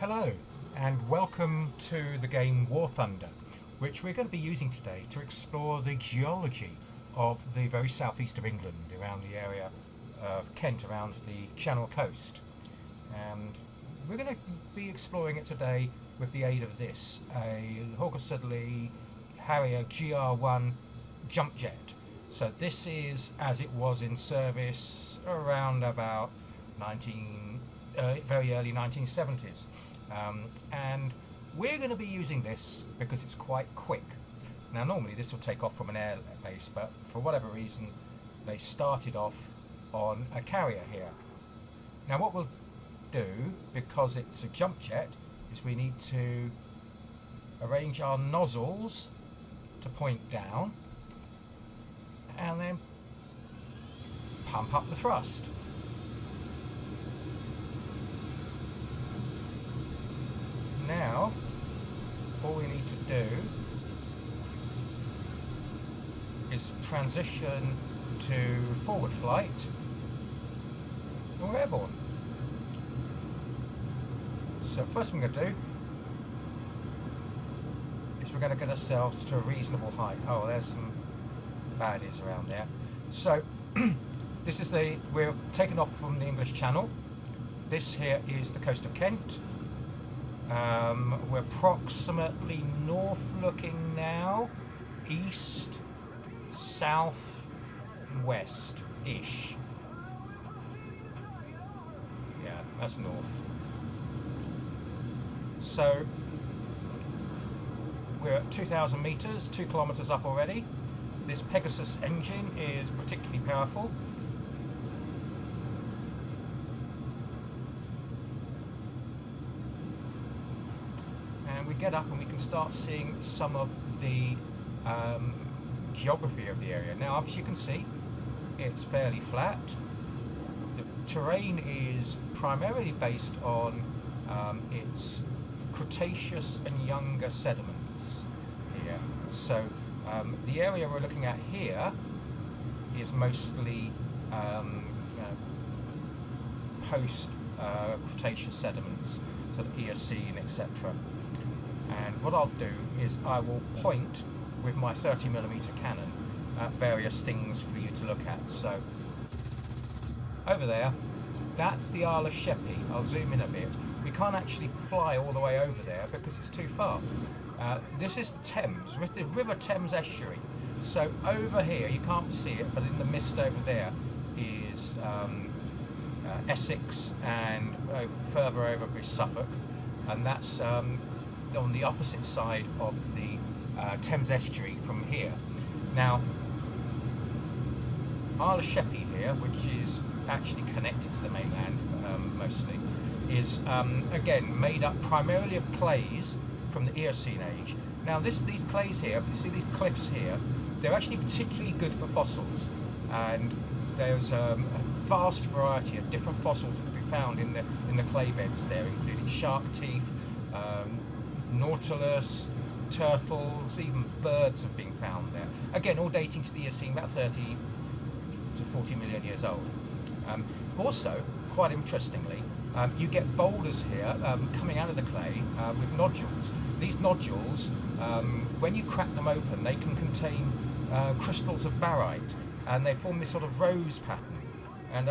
Hello and welcome to the game War Thunder, which we're going to be using today to explore the geology of the very southeast of England, around the area of Kent, around the Channel coast. And we're going to be exploring it today with the aid of this, a Hawker Siddeley Harrier GR1 jump jet. So this is as it was in service around about very early 1970s. And we're going to be using this because it's quite quick. Now normally this will take off from an air base, but for whatever reason they started off on a carrier here. Now what we'll do, because it's a jump jet, is we need to arrange our nozzles to point down and then pump up the thrust. Now all we need to do is transition to forward flight and we're airborne. So first thing we're going to do is we're going to get ourselves to a reasonable height. Oh, there's some baddies around there. So this is we're taking off from the English Channel. This here is the coast of Kent. We're approximately north looking now, east, south, west-ish. Yeah, that's north. So we're at 2,000 meters, 2 kilometers up already. This Pegasus engine is particularly powerful. And we get up and we can start seeing some of the geography of the area. Now, as you can see, it's fairly flat. The terrain is primarily based on its Cretaceous and younger sediments here. So the area we're looking at here is mostly post-Cretaceous sediments, sort of Eocene, etc. And what I'll do is I will point with my 30mm cannon at various things for you to look at. So over there, that's the Isle of Sheppey. I'll zoom in a bit. We can't actually fly all the way over there because it's too far. This is the Thames, the River Thames estuary. So over here, you can't see it, but in the mist over there is Essex, and further over is Suffolk, and that's on the opposite side of the Thames estuary from here. Now, Isle of Sheppey here, which is actually connected to the mainland mostly, is again made up primarily of clays from the Eocene age. Now these clays here, you see these cliffs here, they're actually particularly good for fossils, and there's a vast variety of different fossils that can be found in the clay beds there, including shark teeth, nautilus, turtles, even birds have been found there. Again, all dating to the Eocene, about 30 to 40 million years old. Also, quite interestingly, you get boulders here coming out of the clay with nodules. These nodules, when you crack them open, they can contain crystals of baryte, and they form this sort of rose pattern. And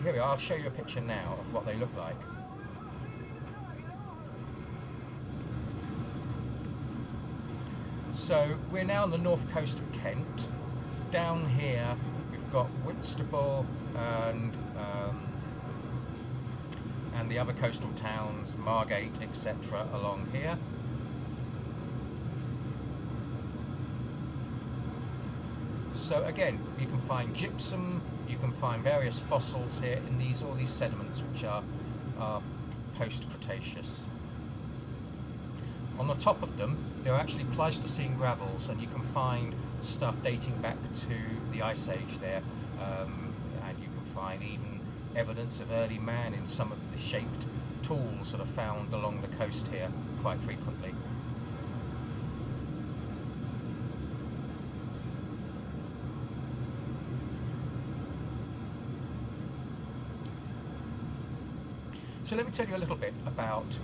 here we are, I'll show you a picture now of what they look like. So we're now on the north coast of Kent. Down here we've got Whitstable and the other coastal towns, Margate, etc. along here. So again, you can find gypsum, you can find various fossils here in all these sediments which are post-Cretaceous. On the top of them, there are actually Pleistocene gravels, and you can find stuff dating back to the Ice Age there, and you can find even evidence of early man in some of the shaped tools that are found along the coast here quite frequently. So let me tell you a little bit about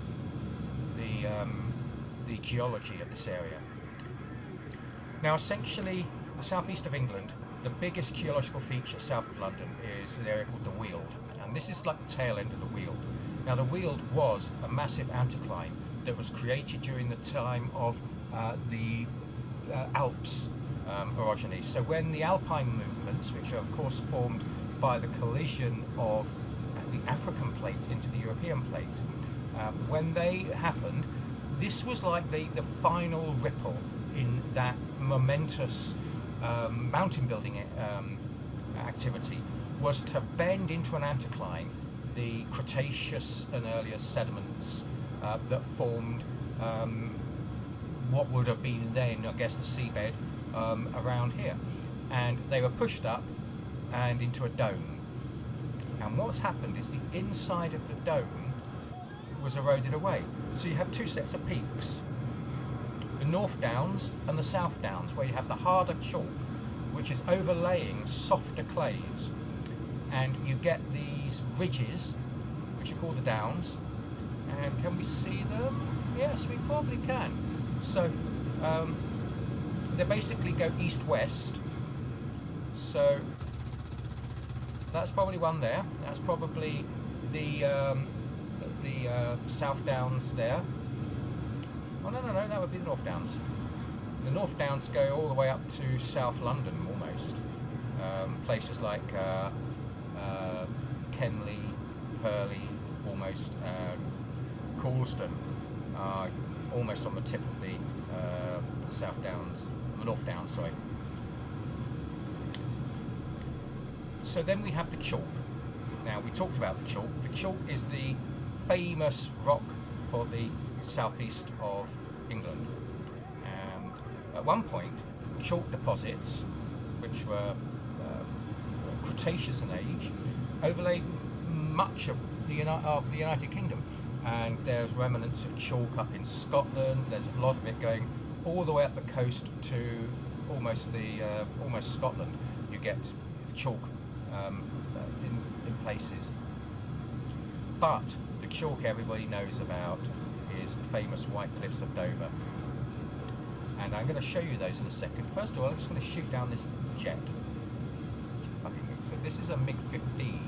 the geology of this area. Now, essentially, the southeast of England, the biggest geological feature south of London is an area called the Weald, and this is like the tail end of the Weald. Now, the Weald was a massive anticline that was created during the time of the Alps orogeny. So when the Alpine movements, which are of course formed by the collision of the African plate into the European plate, when they happened, this was like the final ripple in that momentous mountain building activity, was to bend into an anticline the Cretaceous and earlier sediments that formed what would have been then, I guess, the seabed around here. And they were pushed up and into a dome. And what's happened is the inside of the dome was eroded away. So you have two sets of peaks, the North Downs and the South Downs, where you have the harder chalk, which is overlaying softer clays. And you get these ridges, which are called the Downs. And can we see them? Yes, we probably can. So they basically go east-west. So that's probably one there. That's probably the South Downs there. Oh, no, that would be the North Downs. The North Downs go all the way up to South London, almost. Places like Kenley, Purley, almost, Coulston, almost on the tip of the South Downs, the North Downs, sorry. So then we have the chalk. Now, we talked about the chalk. The chalk is the famous rock for the southeast of England. And at one point, chalk deposits, which were Cretaceous in age, overlaid much of the United Kingdom. And there's remnants of chalk up in Scotland. There's a lot of it going all the way up the coast to almost Scotland. You get chalk in places. But the chalk everybody knows about is the famous White Cliffs of Dover. And I'm going to show you those in a second. First of all, I'm just going to shoot down this jet. So this is a MiG-15,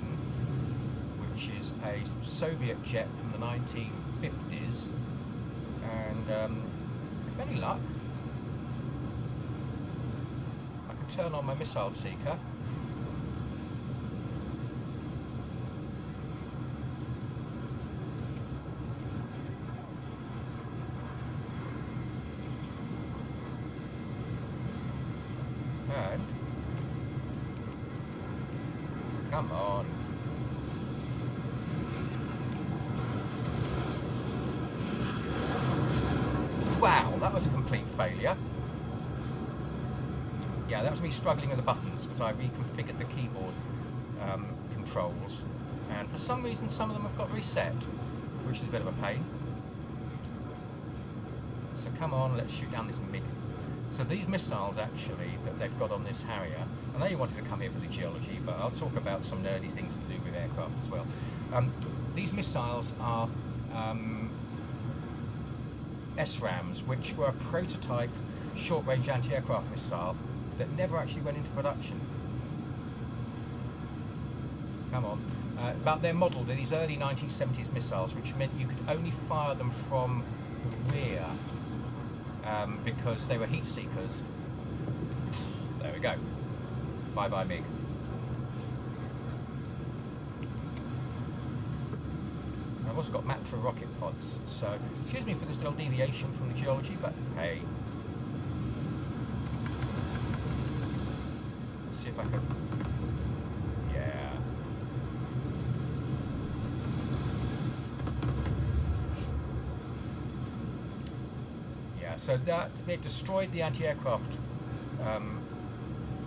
which is a Soviet jet from the 1950s. And with any luck, I can turn on my missile seeker. And come on. Wow, that was a complete failure. Yeah, that was me struggling with the buttons because I reconfigured the keyboard controls, and for some reason some of them have got reset, which is a bit of a pain. So come on, let's shoot down this MiG. So these missiles actually that they've got on this Harrier, I know you wanted to come here for the geology, but I'll talk about some nerdy things to do with aircraft as well. These missiles are SRAMs, which were a prototype short-range anti-aircraft missile that never actually went into production. Come on. But they're modelled, they're these early 1970s missiles, which meant you could only fire them from the rear because they were heat seekers. There we go. Bye-bye, MiG. I've also got macrota rocket pods, so excuse me for this little deviation from the geology, but hey. Let's see if I can... Yeah. Yeah, so that it destroyed the anti-aircraft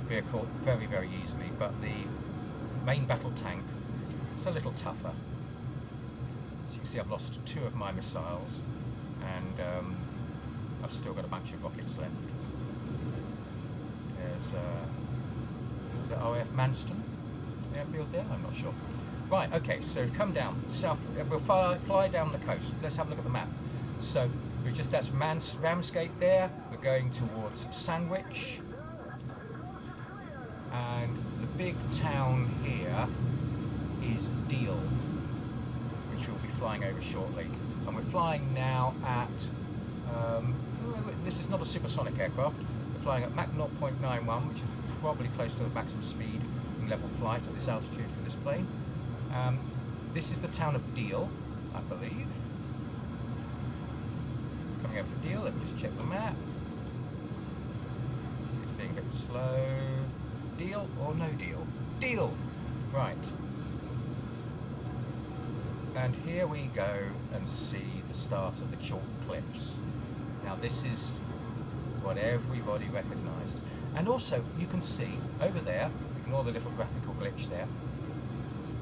vehicle very, very easily, but the main battle tank is a little tougher. So you can see I've lost 2 of my missiles, and I've still got a bunch of rockets left. There's the RAF Manston airfield there? I'm not sure. Right, okay, so come down south. We'll fly down the coast. Let's have a look at the map. So that's Ramsgate there. We're going towards Sandwich, and the big town here is Deal, which we'll be flying over shortly. And we're flying now at this is not a supersonic aircraft. We're flying at Mach 0.91, which is probably close to the maximum speed in level flight at this altitude for this plane. This is the town of Deal, I believe. Coming over to Deal, let me just check the map. It's being a bit slow. Deal or no deal? Deal! Right. And here we go and see the start of the chalk cliffs. Now this is what everybody recognises. And also you can see over there, ignore the little graphical glitch there,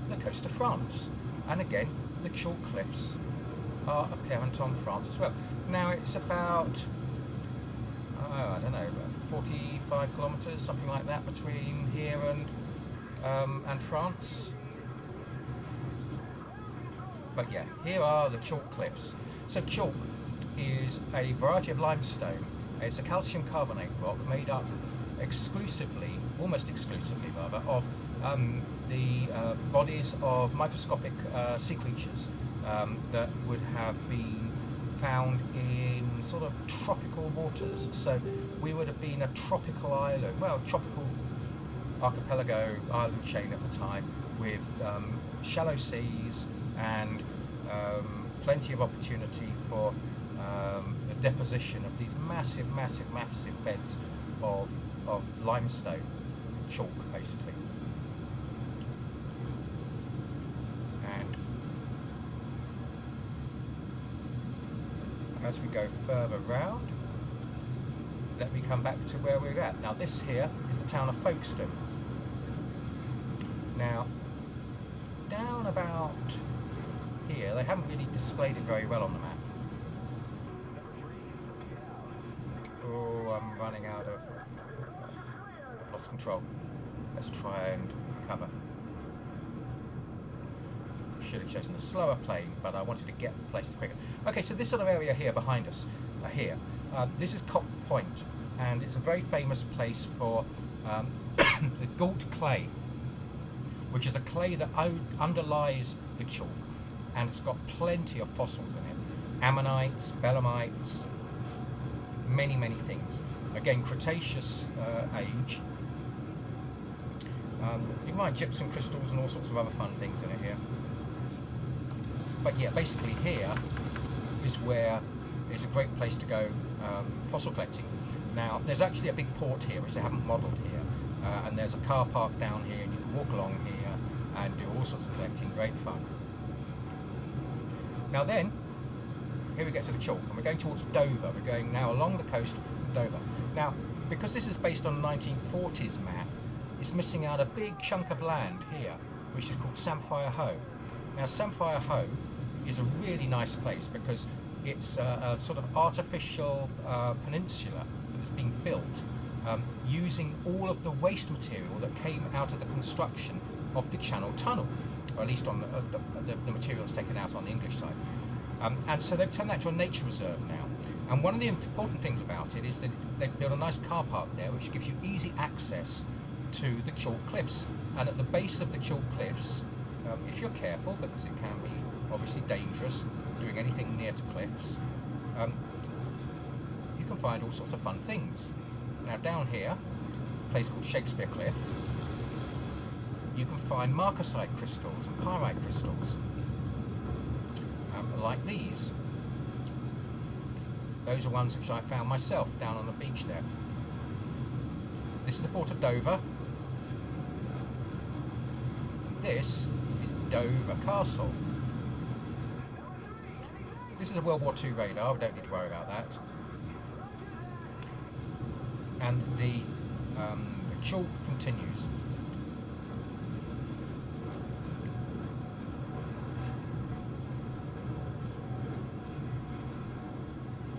the coast of France. And again, the chalk cliffs are apparent on France as well. Now it's about, I don't know, 45 kilometres, something like that, between here and France. But yeah, here are the chalk cliffs. So chalk is a variety of limestone. It's a calcium carbonate rock made up exclusively, almost exclusively rather, of the bodies of microscopic sea creatures that would have been found in sort of tropical waters. So we would have been a tropical island, well, tropical archipelago island chain at the time, with shallow seas and plenty of opportunity for the deposition of these massive beds of limestone, chalk basically. And as we go further round, let me come back to where we're at. Now this here is the town of Folkestone. Now down about here, they haven't really displayed it very well on the map. Oh, I'm running out of... I've lost control. Let's try and recover. Should have chosen a slower plane, but I wanted to get to the places quicker. Okay, so this sort of area here behind us, this is Cock Point, and it's a very famous place for the Gault Clay, which is a clay that underlies the chalk, and it's got plenty of fossils in it. Ammonites, belemnites, many things. Again, Cretaceous age. You find gypsum crystals and all sorts of other fun things in it here. But yeah, basically here is where it's a great place to go fossil collecting. Now, there's actually a big port here, which they haven't modelled here, and there's a car park down here, and you can walk along here and do all sorts of collecting, great fun. Now then, here we get to the chalk, and we're going towards Dover. We're going now along the coast of Dover. Now, because this is based on a 1940s map, it's missing out a big chunk of land here, which is called Samphire Hoe. Now, Samphire Hoe is a really nice place because it's a sort of artificial peninsula that is being built using all of the waste material that came out of the construction of the Channel Tunnel, or at least on the materials taken out on the English side. And so they've turned that to a nature reserve now. And one of the important things about it is that they've built a nice car park there, which gives you easy access to the chalk cliffs. And at the base of the chalk cliffs, if you're careful, because it can be obviously dangerous doing anything near to cliffs, you can find all sorts of fun things. Now down here, a place called Shakespeare Cliff, you can find marcasite crystals and pyrite crystals, like these. Those are ones which I found myself down on the beach there. This is the port of Dover. This is Dover Castle. This is a World War II radar, we don't need to worry about that. And the chalk continues.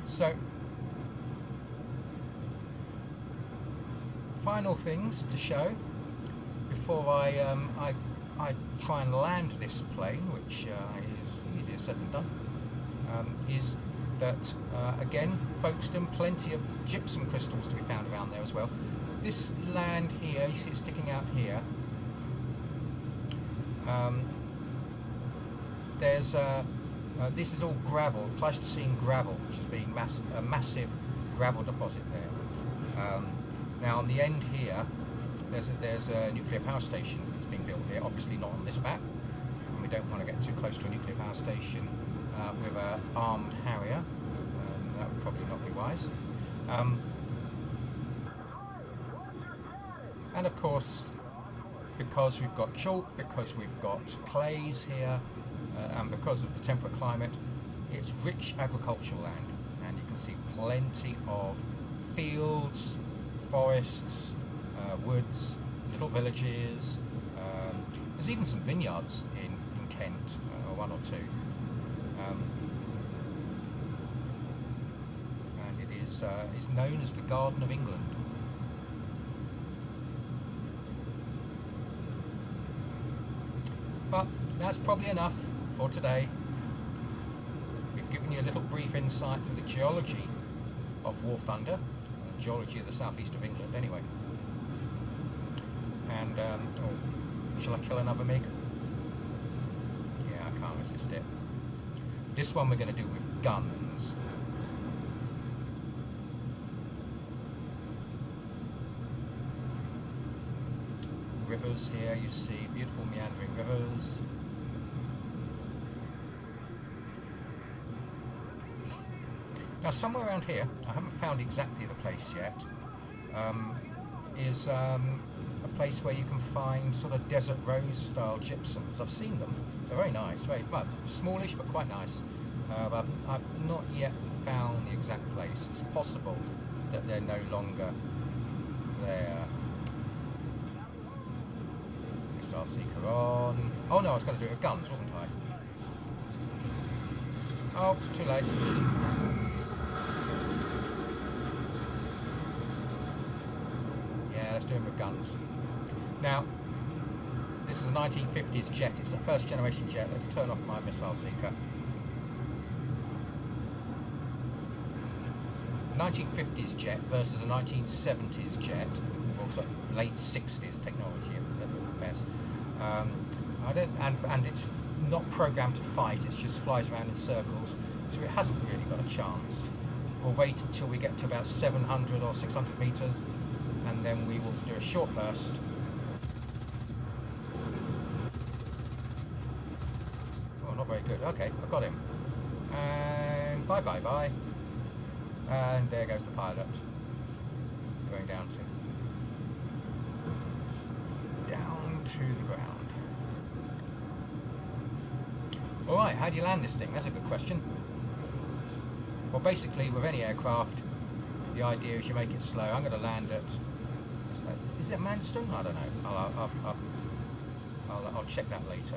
So, final things to show before I try and land this plane, which is easier said than done, is that, again, Folkestone, plenty of gypsum crystals to be found around there as well. This land here, you see it sticking out here, this is all gravel, Pleistocene gravel, which has been a massive gravel deposit there. Now on the end here, there's a nuclear power station that's being built here, obviously not on this map, and we don't want to get too close to a nuclear power station with an armed Harrier, that would probably not be wise. And of course, because we've got chalk, because we've got clays here, and because of the temperate climate, it's rich agricultural land, and you can see plenty of fields, forests, woods, little villages. There's even some vineyards in Kent, one or two. And it is known as the Garden of England. But that's probably enough for today. We've given you a little brief insight to the geology of War Thunder, geology of the southeast of England anyway. And, shall I kill another MiG? Yeah, I can't resist it. This one we're going to do with guns. Rivers here, you see beautiful meandering rivers. Now somewhere around here, I haven't found exactly the place yet, is a place where you can find sort of desert rose style gypsums. I've seen them, they're very nice, very much smallish but quite nice. But I've not yet found the exact place. It's possible that they're no longer there. Missile seeker on. Oh no, I was going to do it with guns, wasn't I? Oh, too late. Yeah, let's do it with guns. Now, this is a 1950s jet. It's a first generation jet. Let's turn off my missile seeker. 1950s jet versus a 1970s jet, or sort of late 60s technology at the best. And it's not programmed to fight, it just flies around in circles, so it hasn't really got a chance. We'll wait until we get to about 700 or 600 meters, and then we will do a short burst. Oh, not very good. Okay, I've got him. And bye. And there goes the pilot, going down to the ground. Alright, how do you land this thing? That's a good question. Well, basically, with any aircraft, the idea is you make it slow. I'm going to land at... Is it Manston? I don't know. I'll check that later.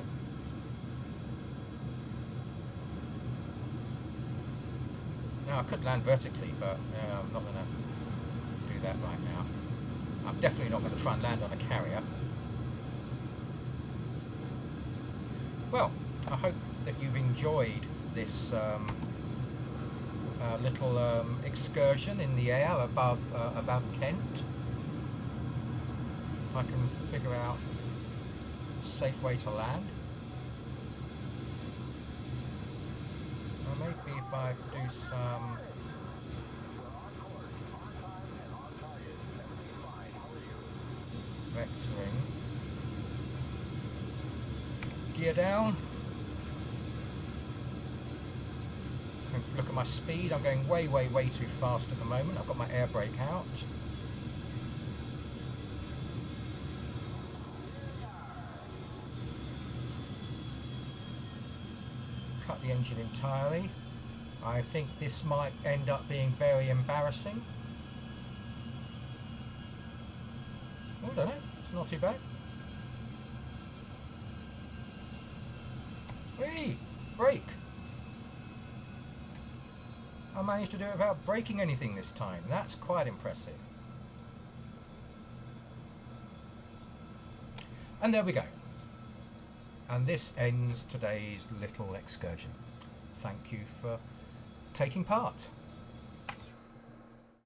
Now, I could land vertically, but I'm not going to do that right now. I'm definitely not going to try and land on a carrier. Well, I hope that you've enjoyed this little excursion in the air above Kent. If I can figure out a safe way to land. Or maybe if I do some vectoring. Gear down. Look at my speed. I'm going way too fast at the moment. I've got my air brake out. Cut the engine entirely. I think this might end up being very embarrassing. Oh, I don't know. It's not too bad. Whee! Brake! I managed to do it without breaking anything this time. That's quite impressive. And there we go. And this ends today's little excursion. Thank you for taking part.